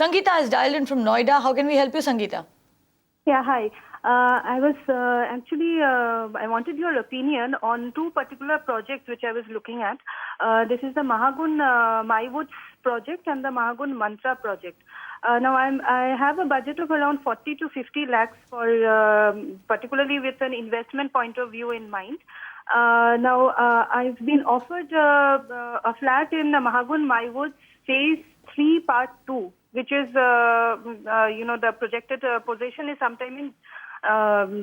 Sangeeta has dialed in from Noida. How can we help you, Sangeeta? Yeah, hi. I was I wanted your opinion on two particular projects which I was looking at. This is the Mahagun Mywoods project and the Mahagun Mantra project. Now, I have a budget of around 40 to 50 lakhs for, particularly with an investment point of view in mind. Now, I've been offered a flat in Mahagun Mywoods Phase-1 Part 2, which is, the projected possession is sometime in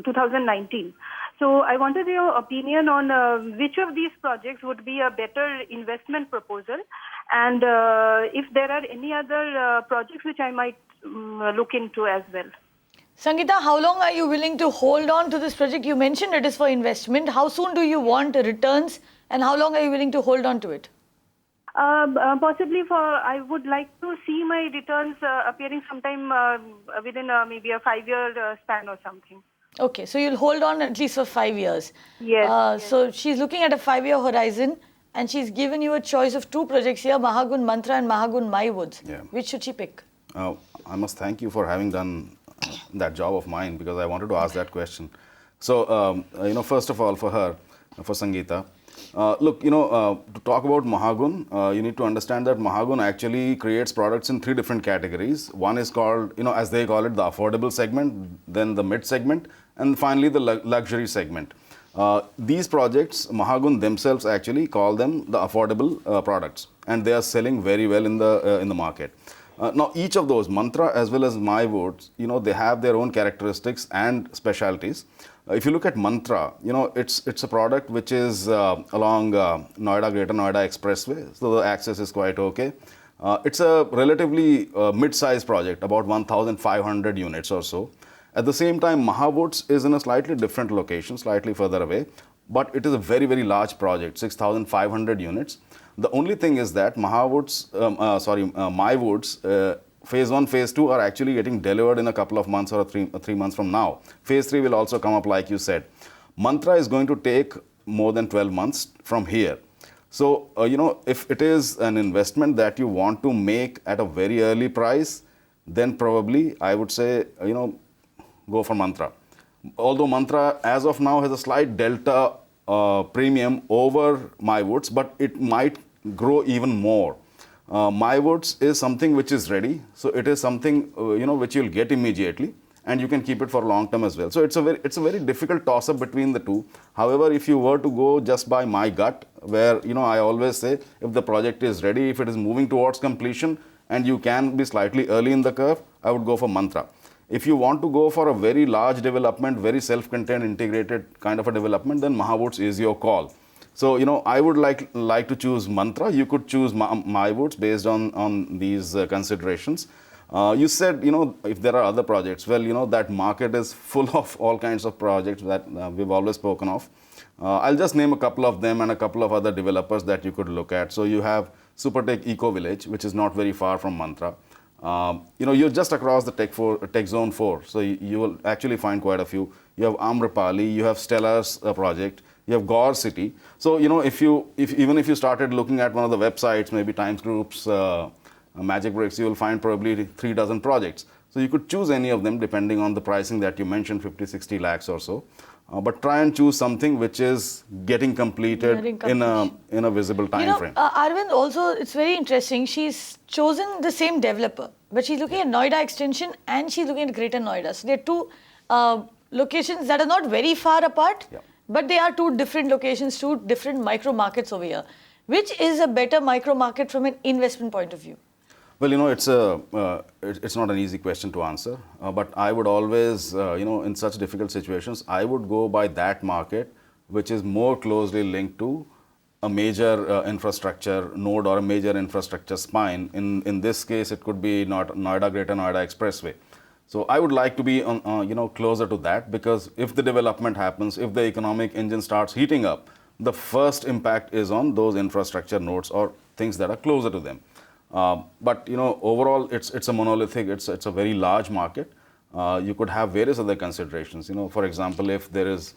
2019. So I wanted your opinion on which of these projects would be a better investment proposal, and if there are any other projects which I might look into as well. Sangeeta, how long are you willing to hold on to this project? You mentioned it is for investment. How soon do you want returns, and how long are you willing to hold on to it? Possibly I would like to see my returns appearing sometime within maybe a 5-year span or something. Okay, so you'll hold on at least for 5 years. Yes, yes. So she's looking at a 5-year horizon, and she's given you a choice of two projects here, Mahagun Mantra and Mahagun Mywoods. Yeah. Which should she pick? I must thank you for having done that job of mine, because I wanted to ask that question. So, first of all, for Sangeeta, look, to talk about Mahagun, you need to understand that Mahagun actually creates products in 3 different categories. One is called, as they call it, the affordable segment, then the mid segment, and finally the luxury segment. These projects, Mahagun themselves actually call them the affordable products, and they are selling very well in the market. Now, each of those, Mantra as well as Mywoods, they have their own characteristics and specialities. If you look at Mantra, it's a product which is along Noida-Greater Noida Expressway, so the access is quite okay. It's a relatively mid-sized project, about 1,500 units or so. At the same time, Mywoods is in a slightly different location, slightly further away, but it is a very, very large project, 6,500 units. The only thing is that Mywoods, Phase 1, Phase 2 are actually getting delivered in a couple of months or three months from now. Phase 3 will also come up, like you said. Mantra is going to take more than 12 months from here. So, if it is an investment that you want to make at a very early price, then probably I would say, go for Mantra. Although Mantra, as of now, has a slight delta premium over Mywoods, but it might grow even more. Mywoods is something which is ready, so it is something which you'll get immediately, and you can keep it for long term as well. So it's a very difficult toss up between the two. However, if you were to go just by my gut, where I always say, if the project is ready, if it is moving towards completion, and you can be slightly early in the curve, I would go for Mantra. If you want to go for a very large development, very self-contained, integrated kind of a development, then Mywoods is your call. So, I would like to choose Mantra. You could choose Mywoods based on these considerations. You said, if there are other projects, well, that market is full of all kinds of projects that we've always spoken of. I'll just name a couple of them and a couple of other developers that you could look at. So you have Supertech Eco Village, which is not very far from Mantra. You're just across the Tech Zone 4, so you will actually find quite a few. You have Amrapali, you have Stellar's project, you have Gaur City. So, even if you started looking at one of the websites, maybe Times Group's Magic Bricks, you will find probably 3 dozen projects. So you could choose any of them depending on the pricing that you mentioned, 50, 60 lakhs or so. But try and choose something which is getting completed in a visible time frame. Arvind, also, it's very interesting. She's chosen the same developer, but she's looking at Noida Extension and she's looking at Greater Noida. So there are two locations that are not very far apart, but they are two different locations, two different micro markets over here. Which is a better micro market from an investment point of view? Well, it's not an easy question to answer, but I would always, in such difficult situations, I would go by that market which is more closely linked to a major infrastructure node or a major infrastructure spine. In this case, it could be Noida-Greater Noida Expressway. So I would like to be closer to that, because if the development happens, if the economic engine starts heating up, the first impact is on those infrastructure nodes or things that are closer to them. But overall, it's a monolithic. It's a very large market. You could have various other considerations. For example, if there is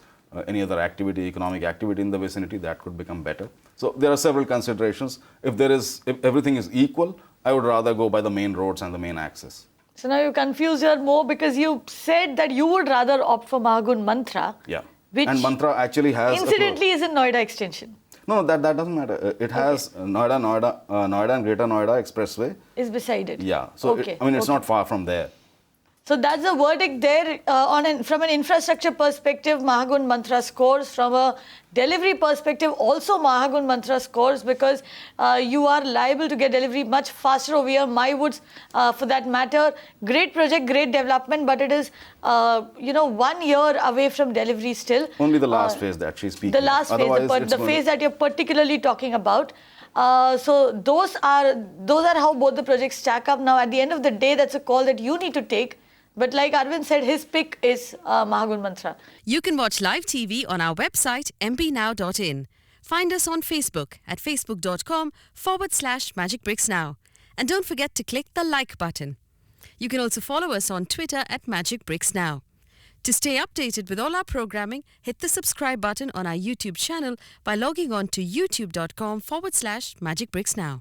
any other activity, economic activity in the vicinity, that could become better. So there are several considerations. If everything is equal, I would rather go by the main roads and the main access. So now you confuse her more because you said that you would rather opt for Mahagun Mantra. Yeah. Which And Mantra actually has... incidentally is in Noida Extension. No, that doesn't matter. It has Noida and Greater Noida Expressway. Is beside it. Yeah. So, it's not far from there. So that's the verdict there. From an infrastructure perspective, Mahagun Mantra scores. From a delivery perspective, also Mahagun Mantra scores because you are liable to get delivery much faster over here. Mywoods, for that matter, great project, great development, but it is, 1 year away from delivery still. Only the last phase that she's speaking. The last phase, the phase that you're particularly talking about. So those are how both the projects stack up. Now, at the end of the day, that's a call that you need to take. But like Arvind said, his pick is Mahagun Mantra. You can watch live TV on our website mpnow.in. Find us on Facebook at facebook.com/magicbricksnow. And don't forget to click the like button. You can also follow us on Twitter at magicbricksnow. To stay updated with all our programming, hit the subscribe button on our YouTube channel by logging on to youtube.com/magicbricksnow.